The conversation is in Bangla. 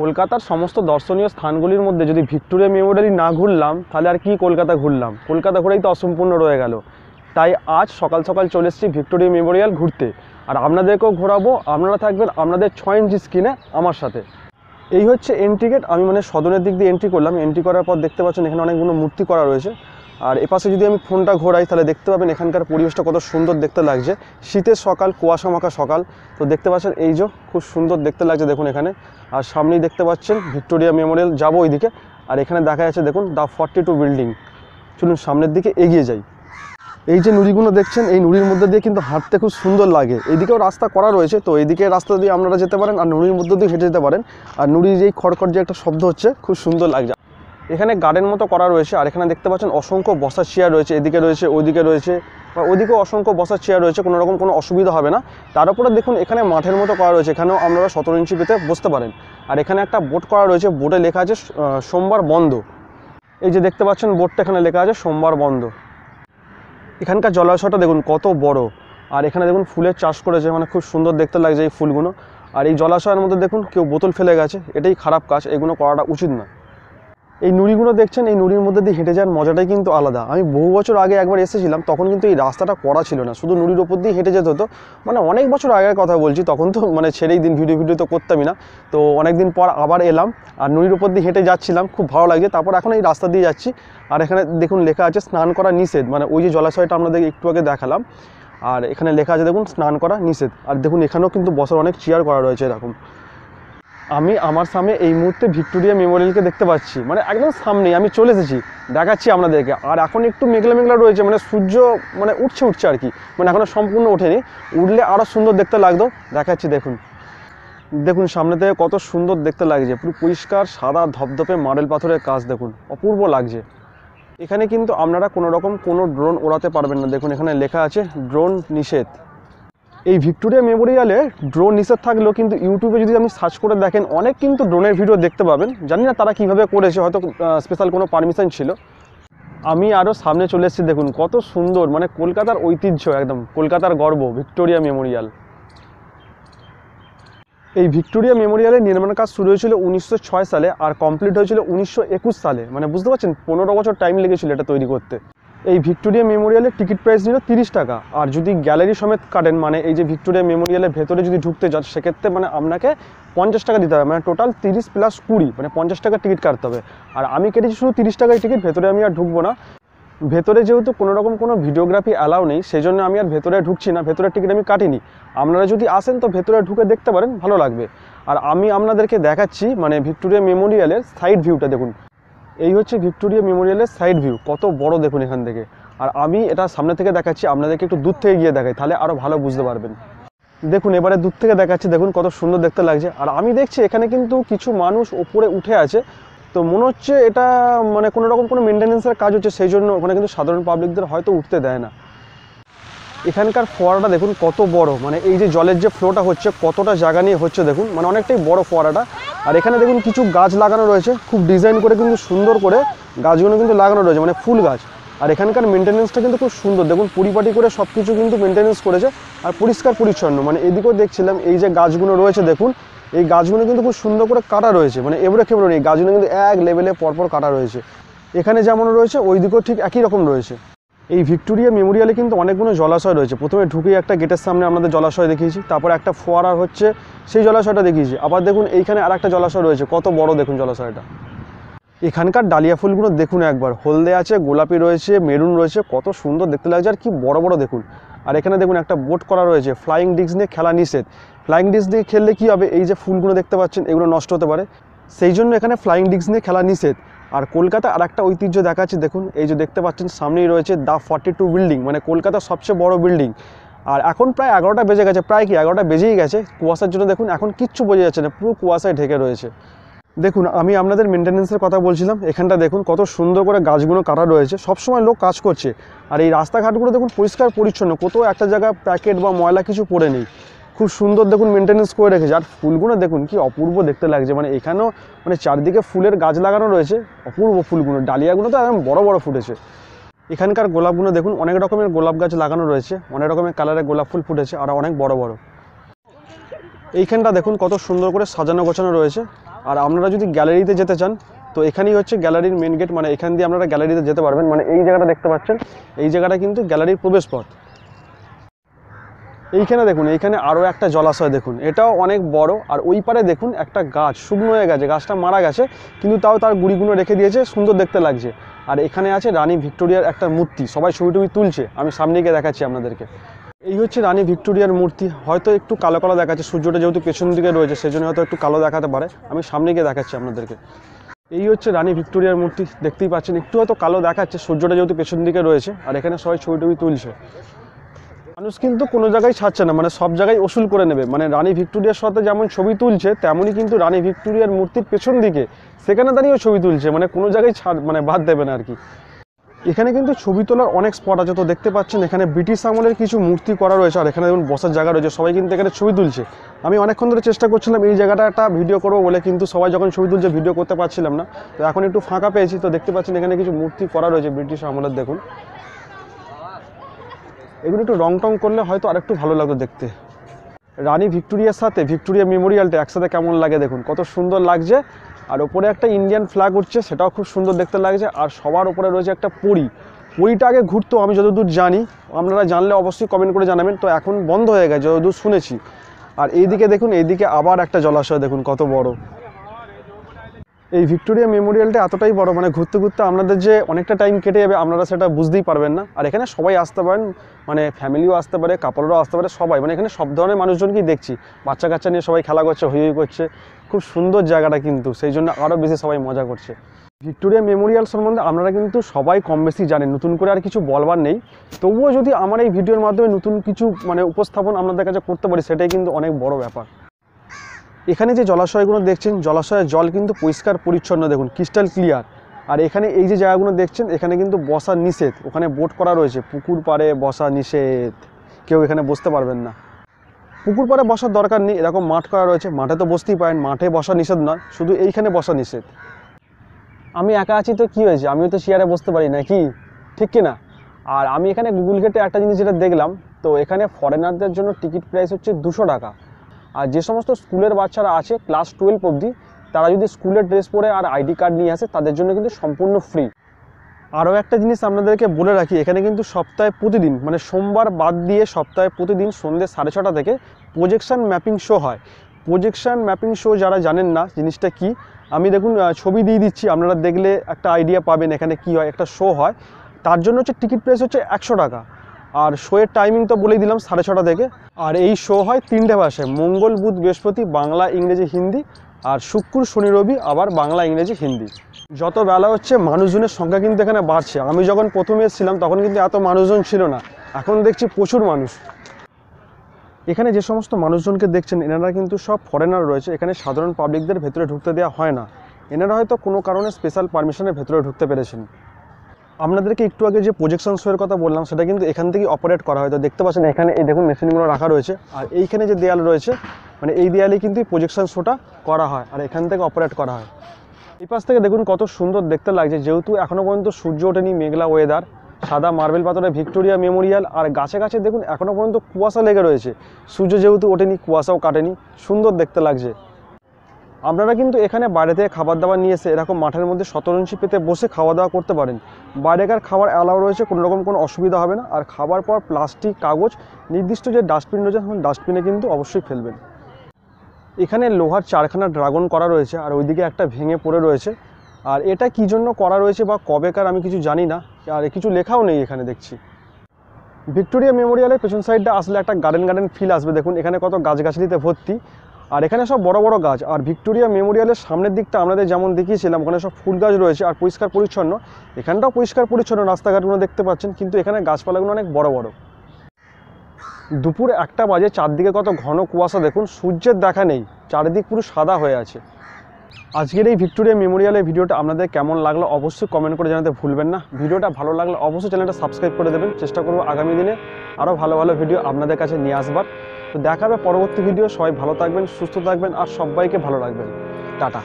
কলকাতার সমস্ত দর্শনীয় স্থানগুলির মধ্যে যদি ভিক্টোরিয়া মেমোরিয়াল না ঘুরলাম তাহলে আর কি কলকাতা ঘুরলাম, কলকাতা ঘুরেই তো অসম্পূর্ণ রয়ে গেল। তাই আজ সকাল সকাল চলে এসেছি ভিক্টোরিয়া মেমোরিয়াল ঘুরতে, আর আপনাদেরকেও ঘোরাবো। আপনারা থাকবেন আপনাদের 6 ইঞ্চি স্ক্রিনে আমার সাথে। এই হচ্ছে এন্ট্রি গেট। আমি সদনের দিক দিয়ে এন্ট্রি করলাম। এন্ট্রি করার পর দেখতে পাচ্ছেন এখানে অনেকগুলো মূর্তি করা রয়েছে, আর এপাশে যদি আমি ফোনটা ঘোরাই তাহলে দেখতে পাবেন এখানকার পরিবেশটা কত সুন্দর দেখতে লাগছে। শীতের সকাল, কুয়াশা মাখা সকাল, তো দেখতে পাচ্ছেন এই যে খুব সুন্দর দেখতে লাগছে দেখুন এখানে। আর সামনেই দেখতে পাচ্ছেন ভিক্টোরিয়া মেমোরিয়াল, যাবো ওইদিকে। আর এখানে দেখা যাচ্ছে দেখুন দ্য 42 বিল্ডিং। চলুন সামনের দিকে এগিয়ে যাই। এই যে নুড়িগুলো দেখছেন, এই নুড়ির মধ্যে দিয়ে কিন্তু হাঁটতে খুব সুন্দর লাগে। এইদিকেও রাস্তা করা রয়েছে, তো এইদিকে রাস্তা দিয়ে আপনারা যেতে পারেন, আর নুড়ির মধ্যে দিয়ে হেঁটে যেতে পারেন। আর নুড়ির যেই খড়খড় যে একটা শব্দ হচ্ছে, খুব সুন্দর লাগছে। এখানে গার্ডেন মতো করা রয়েছে, আর এখানে দেখতে পাচ্ছেন অসংখ্য বসার চেয়ার রয়েছে। এদিকে রয়েছে, ওইদিকে রয়েছে, বা ওইদিকেও অসংখ্য বসার চেয়ার রয়েছে। কোনো রকম কোনো অসুবিধা হবে না। তার উপরে দেখুন এখানে মাঠের মতো করা রয়েছে, এখানেও আপনারা 17 ইঞ্চি পেতে বসতে পারেন। আর এখানে একটা বোর্ড করা রয়েছে, বোর্ডে লেখা আছে সোমবার বন্ধ। এই যে দেখতে পাচ্ছেন বোর্ডটা, এখানে লেখা আছে সোমবার বন্ধ। এখানকার জলাশয়টা দেখুন কত বড়, আর এখানে দেখুন ফুলের চাষ করেছে, খুব সুন্দর দেখতে লাগছে এই ফুলগুলো। আর এই জলাশয়ের মধ্যে দেখুন কেউ বোতল ফেলে গেছে, এটাই খারাপ কাজ, এগুলো করাটা উচিত না। এই নুড়িগুলো দেখছেন, এই নুড়ির মধ্যে দিয়ে হেঁটে যাওয়ার মজাটাই কিন্তু আলাদা। আমি বহু বছর আগে একবার এসেছিলাম, তখন কিন্তু এই রাস্তাটা করা ছিল না, শুধু নুড়ির ওপর দিয়ে হেঁটে যেতে হতো। অনেক বছর আগের কথা বলছি, তখন তো ছেড়েই দিন, ভিডিও তো করতামই না। তো অনেকদিন পর আবার এলাম, আর নুড়ির ওপর দিয়ে হেঁটে যাচ্ছিলাম, খুব ভালো লাগছে। তারপর এখন এই রাস্তা দিয়ে যাচ্ছি, আর এখানে দেখুন লেখা আছে স্নান করা নিষেধ। ওই যে জলাশয়টা আপনাদের একটু আগে দেখালাম, আর এখানে লেখা আছে দেখুন স্নান করা নিষেধ। আর দেখুন এখানেও কিন্তু বসার অনেক চেয়ার করা রয়েছে এরকম। আমি আমার সামনে এই মুহূর্তে ভিক্টোরিয়া মেমোরিয়ালকে দেখতে পাচ্ছি, একদম সামনেই। আমি চলে এসেছি, দেখাচ্ছি আপনাদেরকে। আর এখন একটু মেঘলা মেঘলা রয়েছে, সূর্য উঠছে আর কি, এখনো সম্পূর্ণ ওঠেনি। উঠলে আরও সুন্দর দেখতে লাগতো। দেখাচ্ছি দেখুন, দেখুন সামনে থেকে কত সুন্দর দেখতে লাগছে। পুরো পরিষ্কার সাদা ধপধপে মার্বেল পাথরের কাজ, দেখুন অপূর্ব লাগছে। এখানে কিন্তু আপনারা কোনো ড্রোন ওড়াতে পারবেন না। দেখুন এখানে লেখা আছে ড্রোন নিষেধ। এই ভিক্টোরিয়া মেমোরিয়ালে ড্রোন নিষেধ থাকলেও কিন্তু ইউটিউবে যদি আপনি সার্চ করে দেখেন, অনেক কিন্তু ড্রোনের ভিডিও দেখতে পাবেন। জানি না তারা কীভাবে করেছে, হয়তো স্পেশাল কোনো পারমিশন ছিল। আমি আরও সামনে চলে এসেছি, দেখুন কত সুন্দর, কলকাতার ঐতিহ্য, একদম কলকাতার গর্ব ভিক্টোরিয়া মেমোরিয়াল। এই ভিক্টোরিয়া মেমোরিয়ালের নির্মাণ কাজ শুরু হয়েছিল 1906 সালে, আর কমপ্লিট হয়েছিল 1921 সালে। বুঝতে পারছেন, 15 বছর টাইম লেগেছিল এটা তৈরি করতে। এই ভিক্টোরিয়া মেমোরিয়ালের টিকিট প্রাইস নিল 30 টাকা। আর যদি গ্যালারি সমেত কাটেন, এই যে ভিক্টোরিয়া মেমোরিয়ালের ভেতরে যদি ঢুকতে যান, সেক্ষেত্রে আপনাকে 50 টাকা দিতে হবে। টোটাল 30 প্লাস 20, 50 টাকা টিকিট কাটতে হবে। আর আমি কেটেছি শুধু 30 টাকায় টিকিট, ভেতরে আমি আর ঢুকবো না। ভেতরে যেহেতু কোনো রকম কোনো ভিডিওগ্রাফি অ্যালাউ নেই, সেই জন্য আমি আর ভেতরে ঢুকছি না, ভেতরের টিকিট আমি কাটিনি। আপনারা যদি আসেন তো ভেতরে ঢুকে দেখতে পারেন, ভালো লাগবে। আর আমি আপনাদেরকে দেখাচ্ছি ভিক্টোরিয়া মেমোরিয়ালের সাইড ভিউটা দেখুন। এই হচ্ছে ভিক্টোরিয়া মেমোরিয়ালের সাইড ভিউ, কত বড় দেখুন এখান থেকে। আর আমি এটা সামনে থেকে দেখাচ্ছি, আপনাদেরকে একটু দূর থেকে গিয়ে দেখাই, তাহলে আরও ভালো বুঝতে পারবেন। দেখুন এবারে দূর থেকে দেখাচ্ছি, দেখুন কত সুন্দর দেখতে লাগছে। আর আমি দেখছি এখানে কিন্তু কিছু মানুষ ওপরে উঠে আছে, তো মনে হচ্ছে এটা কোনো রকম কোনো মেনটেন্যান্সের কাজ হচ্ছে, সেই জন্য ওখানে কিন্তু সাধারণ পাবলিকদের হয়তো উঠতে দেয় না। এখানকার ফোয়ারাটা দেখুন কত বড়, এই যে জলের যে ফ্লোটা হচ্ছে কতটা জায়গা নিয়ে হচ্ছে দেখুন, অনেকটাই বড় ফোয়ারাটা। আর এখানে দেখুন কিছু গাছ লাগানো রয়েছে, খুব ডিজাইন করে কিন্তু সুন্দর করে গাছগুলো কিন্তু লাগানো রয়েছে, ফুল গাছ। আর এখানকার মেনটেন্যান্সটা কিন্তু খুব সুন্দর, দেখুন পরিপাটি করে সব কিছু কিন্তু মেনটেন্যান্স করেছে, আর পরিষ্কার পরিচ্ছন্ন। এদিকেও দেখছিলাম এই যে গাছগুলো রয়েছে দেখুন, এই গাছগুলো কিন্তু খুব সুন্দর করে কাটা রয়েছে, এবড়ে খেবড়ে নেই, গাছগুলো কিন্তু এক লেভেলে পরপর কাটা রয়েছে। এখানে যেমন রয়েছে ওই দিকেও ঠিক একই রকম রয়েছে। এই ভিক্টোরিয়া মেমোরিয়ালে কিন্তু অনেকগুলো জলাশয় রয়েছে। প্রথমে ঢুকেই একটা গেটের সামনে আপনাদের জলাশয় দেখিয়েছি, তারপর একটা ফোয়ারা হচ্ছে সেই জলাশয়টা দেখিয়েছি। আবার দেখুন এইখানে আর একটা জলাশয় রয়েছে, কত বড় দেখুন জলাশয়টা। এখানকার ডালিয়া ফুলগুলো দেখুন একবার, হলদে আছে, গোলাপি রয়েছে, মেরুন রয়েছে, কত সুন্দর দেখতে লাগছে, আর কি বড় বড় দেখুন। আর এখানে দেখুন একটা বোট করা রয়েছে, ফ্লাইং ডিস্ক নিয়ে খেলা নিষেধ। ফ্লাইং ডিস্ক দিয়ে খেললে কী হবে, এই যে ফুলগুলো দেখতে পাচ্ছেন এগুলো নষ্ট হতে পারে, সেই জন্য এখানে ফ্লাইং ডিস্ক নিয়ে খেলা নিষেধ। আর কলকাতা আর একটা ঐতিহ্য দেখাচ্ছে দেখুন, এই যে দেখতে পাচ্ছেন সামনেই রয়েছে দ্য 42 বিল্ডিং, কলকাতার সবচেয়ে বড় বিল্ডিং। আর এখন প্রায় 11টা বেজে গেছে, প্রায় কি 11টা বেজেই গেছে। কুয়াশার জন্য দেখুন এখন কিচ্ছু বোঝা যাচ্ছে না, পুরো কুয়াশায় ঢেকে রয়েছে। দেখুন আমি আপনাদের মেনটেন্যান্সের কথা বলছিলাম, এখানটা দেখুন কত সুন্দর করে গাছগুলো কাটা রয়েছে, সবসময় লোক কাজ করছে। আর এই রাস্তাঘাটগুলো দেখুন পরিষ্কার পরিচ্ছন্ন, কোথাও একটা জায়গায় প্যাকেট বা ময়লা কিছু পড়ে নেই, খুব সুন্দর দেখুন মেনটেন্যান্স করে রেখেছে। আর ফুলগুলো দেখুন কি অপূর্ব দেখতে লাগছে, এখানেও চারদিকে ফুলের গাছ লাগানো রয়েছে, অপূর্ব ফুলগুলো, ডালিয়াগুলো তো একদম বড় বড় ফুটেছে। এখানকার গোলাপগুলো দেখুন, অনেক রকমের গোলাপ গাছ লাগানো রয়েছে, অনেক রকমের কালারের গোলাপ ফুল ফুটেছে, আর অনেক বড় বড়। এইখানটা দেখুন কত সুন্দর করে সাজানো গোছানো রয়েছে, আর আপনারা যদি গ্যালারিতে যেতে চান তো এখানেই হচ্ছে গ্যালারির মেন গেট, মানে এখান দিয়ে আপনারা গ্যালারিতে যেতে পারবেন। মানে এই জায়গাটা দেখতে পাচ্ছেন, এই জায়গাটা কিন্তু গ্যালারির প্রবেশপথ। এইখানে দেখুন, এইখানে আরও একটা জলাশয় দেখুন, এটাও অনেক বড়। আর ওই পারে দেখুন একটা গাছ শুকনো হয়ে গেছে, গাছটা মারা গেছে কিন্তু তাও তার গুঁড়িগুলো রেখে দিয়েছে, সুন্দর দেখতে লাগছে। আর এখানে আছে রানী ভিক্টোরিয়ার একটা মূর্তি, সবাই ছবি টবি তুলছে, আমি সামনে গিয়ে দেখাচ্ছি আপনাদেরকে। এই হচ্ছে রানী ভিক্টোরিয়ার মূর্তি, হয়তো একটু কালো কালো দেখাচ্ছে, সূর্যটা যেহেতু পেছন দিকে রয়েছে সেজন্য হয়তো একটু কালো দেখাতে পারে, আমি সামনে গিয়ে দেখাচ্ছি আপনাদেরকে। এই হচ্ছে রানী ভিক্টোরিয়ার মূর্তি, দেখতেই পাচ্ছেন একটু হয়তো কালো দেখাচ্ছে, সূর্যটা যেহেতু পেছন দিকে রয়েছে। আর এখানে সবাই ছবি টবি তুলছে। মানুষ কিন্তু কোনো জায়গায় ছাড়ছে না, মানে সব জায়গায় ওসুল করে নেবে। মানে রানী ভিক্টোরিয়ার সাথে যেমন ছবি তুলছে, তেমনই কিন্তু রানী ভিক্টোরিয়ার মূর্তির পেছন দিকে সেখানে দাঁড়িয়েও ছবি তুলছে, মানে কোনো জায়গায় ছাড় মানে বাদ দেবে না আর কি। এখানে কিন্তু ছবি তোলার অনেক স্পট আছে, তো দেখতে পাচ্ছেন এখানে ব্রিটিশ আমলের কিছু মূর্তি করা রয়েছে। আর এখানে দেখুন বসার জায়গা রয়েছে, সবাই কিন্তু এখানে ছবি তুলছে। আমি অনেকক্ষণ ধরে চেষ্টা করছিলাম এই জায়গাটা একটা ভিডিও করবো বলে, কিন্তু সবাই যখন ছবি তুলছে ভিডিও করতে পারছিলাম না। তো এখন একটু ফাঁকা পেয়েছি, তো দেখতে পাচ্ছেন এখানে কিছু মূর্তি করা রয়েছে ব্রিটিশ আমলের। দেখুন এগুলো একটু রং টং করলে হয়তো আরেকটু ভালো লাগতো দেখতে। রানী ভিক্টোরিয়ার সাথে ভিক্টোরিয়া মেমোরিয়ালটা একসাথে কেমন লাগে দেখুন, কত সুন্দর লাগছে। আর ওপরে একটা ইন্ডিয়ান ফ্ল্যাগ উঠছে, সেটাও খুব সুন্দর দেখতে লাগছে। আর সবার ওপরে রয়েছে একটা পরী, পরীটা আগে ঘুরতো আমি যতদূর জানি, আপনারা জানলে অবশ্যই কমেন্ট করে জানাবেন। তো এখন বন্ধ হয়ে গেছে যতদূর শুনেছি। আর এইদিকে দেখুন, এইদিকে আবার একটা জলাশয় দেখুন কত বড়। এই ভিক্টোরিয়া মেমোরিয়ালটা এতটাই বড়, মানে ঘুরতে ঘুরতে আপনাদের যে অনেকটা টাইম কেটে যাবে আপনারা সেটা বুঝতেই পারবেন না। আর এখানে সবাই আসতে পারেন, মানে ফ্যামিলিও আসতে পারে, কাপড়রাও আসতে পারে, সবাই। মানে এখানে সব ধরনের মানুষজনকেই দেখছি, বাচ্চা কাচ্চা নিয়ে সবাই খেলা করছে, হই হই করছে। খুব সুন্দর জায়গাটা কিন্তু, সেই জন্য আরও বেশি সবাই মজা করছে। ভিক্টোরিয়া মেমোরিয়াল সম্বন্ধে আপনারা কিন্তু সবাই কম বেশি জানেন, নতুন করে আর কিছু বলবার নেই। তবুও যদি আমার এই ভিডিওর মাধ্যমে নতুন কিছু মানে উপস্থাপন আপনাদের কাছে করতে পারি, সেটাই কিন্তু অনেক বড় ব্যাপার। এখানে যে জলাশয়গুলো দেখছেন, জলাশয়ের জল কিন্তু পরিষ্কার পরিচ্ছন্ন, দেখুন ক্রিস্টাল ক্লিয়ার। আর এখানে এই যে জায়গাগুলো দেখছেন, এখানে কিন্তু বসা নিষেধ, ওখানে বোট করা রয়েছে। পুকুর পাড়ে বসা নিষেধ, কেউ এখানে বসতে পারবেন না। পুকুর পাড়ে বসার দরকার নেই, এরকম মাঠ করা রয়েছে, মাঠে তো বসতেই পারেন, মাঠে বসা নিষেধ নয়, শুধু এইখানে বসা নিষেধ। আমি একা আছি তো কি হয়েছে, আমিও তো চেয়ারে বসতে পারি নাকি, ঠিক কিনা? আর আমি এখানে গুগল গেটে একটা জিনিস যেটা দেখলাম, তো এখানে ফরেনারদের জন্য টিকিট প্রাইস হচ্ছে 200 টাকা। আর যে সমস্ত স্কুলের বাচ্চারা আছে ক্লাস 12 অবধি, তারা যদি স্কুলের ড্রেস পরে আর আইডি কার্ড নিয়ে আসে, তাদের জন্য কিন্তু সম্পূর্ণ ফ্রি। আরও একটা জিনিস আপনাদেরকে বলে রাখি, এখানে কিন্তু সপ্তাহে প্রতিদিন, মানে সোমবার বাদ দিয়ে সপ্তাহে প্রতিদিন সন্ধ্যে 6:30 থেকে প্রজেকশন ম্যাপিং শো হয়। প্রজেকশন ম্যাপিং শো যারা জানেন না জিনিসটা কি, আমি দেখুন ছবি দিয়ে দিচ্ছি, আপনারা দেখলে একটা আইডিয়া পাবেন এখানে কি হয়। একটা শো হয়, তার জন্য হচ্ছে টিকিট প্রাইস হচ্ছে 100 টাকা। আর শোয়ের টাইমিং তো বলেই দিলাম 6:30 থেকে। আর এই শো হয় 3টে ভাষায়, মঙ্গল বুধ বৃহস্পতি বাংলা ইংরেজি হিন্দি, আর শুক্র শনি রবি আবার বাংলা ইংরেজি হিন্দি। যত বেলা হচ্ছে মানুষজনের সংখ্যা কিন্তু এখানে বাড়ছে। আমি যখন প্রথমে এসেছিলাম তখন কিন্তু এত মানুষজন ছিল না, এখন দেখছি প্রচুর মানুষ। এখানে যে সমস্ত মানুষজনকে দেখছেন, এনারা কিন্তু সব ফরেনার রয়েছে। এখানে সাধারণ পাবলিকদের ভেতরে ঢুকতে দেওয়া হয় না, এনারা হয়তো কোনো কারণে স্পেশাল পারমিশনের ভেতরে ঢুকতে পেরেছেন। আপনাদেরকে একটু আগে যে প্রজেকশন শোয়ের কথা বললাম, সেটা কিন্তু এখান থেকেই অপারেট করা হয়। তো দেখতে পাচ্ছেন এখানে এই দেখুন মেশিনগুলো রাখা রয়েছে, আর এইখানে যে দেয়াল রয়েছে, মানে এই দেয়ালেই কিন্তু প্রজেকশন শোটা করা হয়, আর এখান থেকে অপারেট করা হয়। এই পাশ থেকে দেখুন কত সুন্দর দেখতে লাগছে, যেহেতু এখনও পর্যন্ত সূর্য ওঠেনি, মেঘলা ওয়েদার, সাদা মার্বেল পাথরে ভিক্টোরিয়া মেমোরিয়াল। আর গাছে গাছে দেখুন এখনও পর্যন্ত কুয়াশা লেগে রয়েছে, সূর্য যেহেতু ওঠেনি কুয়াশাও কাটেনি, সুন্দর দেখতে লাগছে। আপনারা কিন্তু এখানে বাইরে থেকে খাবার দাবার নিয়ে এসে এরকম মাঠের মধ্যে শতরঞ্চি পেতে বসে খাওয়া দাওয়া করতে পারেন। বাইরেকার খাবার অ্যালাউ রয়েছে, কোনো রকম কোনো অসুবিধা হবে না। আর খাবার পর প্লাস্টিক কাগজ নির্দিষ্ট যে ডাস্টবিন রয়েছে, ডাস্টবিনে কিন্তু অবশ্যই ফেলবেন। এখানে লোহার 4খানা ড্রাগন করা রয়েছে, আর ওইদিকে একটা ভেঙে পড়ে রয়েছে। আর এটা কী জন্য করা রয়েছে বা কবেকার আমি কিছু জানি না, আর কিছু লেখাও নেই এখানে দেখছি। ভিক্টোরিয়া মেমোরিয়ালের পেছন সাইডটা আসলে একটা গার্ডেন ফিল আসবে, দেখুন এখানে কত গাছগাছালিতে ভর্তি, আর এখানে সব বড় বড় গাছ। আর ভিক্টোরিয়া মেমোরিয়ালের সামনের দিকটা আমাদের যেমন দেখিয়েছিলাম, ওখানে সব ফুল গাছ রয়েছে আর পরিষ্কার পরিচ্ছন্ন। এখানটাও পরিষ্কার পরিচ্ছন্ন, রাস্তাঘাটগুলো দেখতে পাচ্ছেন, কিন্তু এখানে গাছপালাগুলো অনেক বড় বড়। দুপুর 1টা বাজে, চারদিকে কত ঘন কুয়াশা দেখুন, সূর্যের দেখা নেই, চারিদিক পুরো সাদা হয়ে আছে। আজকের এই ভিক্টোরিয়া মেমোরিয়ালের ভিডিওটা আপনাদের কেমন লাগলো অবশ্যই কমেন্ট করে জানাতে ভুলবেন না। ভিডিওটা ভালো লাগলে অবশ্যই চ্যানেলটা সাবস্ক্রাইব করে দেবেন। চেষ্টা করব আগামী দিনে আরও ভালো ভালো ভিডিও আপনাদের কাছে নিয়ে আসবার। তো দেখা হবে পরবর্তী ভিডিও। সবাই ভালো থাকবেন, সুস্থ থাকবেন, আর সবাইকে ভালো রাখবেন। টাটা।